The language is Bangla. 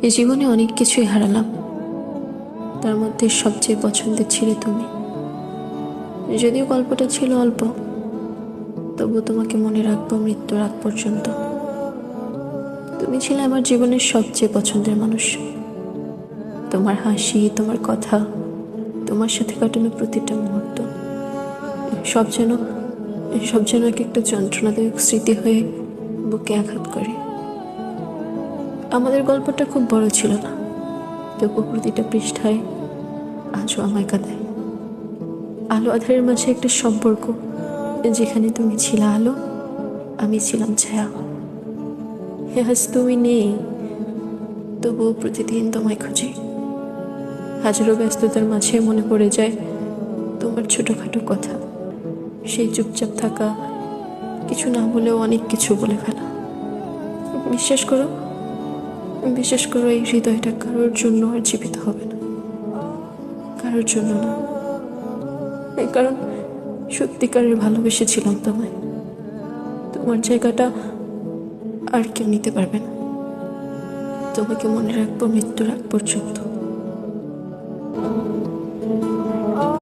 এই জীবনে অনেক কিছুই হারালাম, তার মধ্যে সবচেয়ে পছন্দের ছিলে তুমি। যদিও গল্পটা ছিল অল্প, তবু তোমাকে মনে রাখবো মৃত্যুর আগ পর্যন্ত। তুমি ছিলে আমার জীবনের সবচেয়ে পছন্দের মানুষ। তোমার হাসি, তোমার কথা, তোমার সাথে কাটানো প্রতিটা মুহূর্ত সব যেন সব যেন এক একটা যন্ত্রণাদায়ক স্মৃতি হয়ে বুকে আঘাত করে। আমাদের গল্পটা খুব বড় ছিল না, তবু প্রতিটা পৃষ্ঠায় আজও আমায় কাঁদায়। আলো আঁধারের মাঝে একটা সম্পর্ক, যেখানে তুমি ছিলে আলো, আমি ছিলাম ছায়া। আজ তুমি নেই, তবুও প্রতিদিন তোমায় খুঁজি। হাজারো ব্যস্ততার মাঝে মনে পড়ে যায় তোমার ছোটখাটো কথা, সেই চুপচাপ থাকা, কিছু না বলেও অনেক কিছু বলে ফেলা। বিশ্বাস করো, বিশ্বাস করো, এই হৃদয়টা কারোর জন্য আর জীবিত হবে না, কারোর জন্য না। কারণ সত্যিকারের ভালোবেসেছিলাম তোমায়। তোমার জায়গাটা আর কেউ নিতে পারবে না। তোমাকে মনে রাখবো মৃত্যুর আগ পর্যন্ত।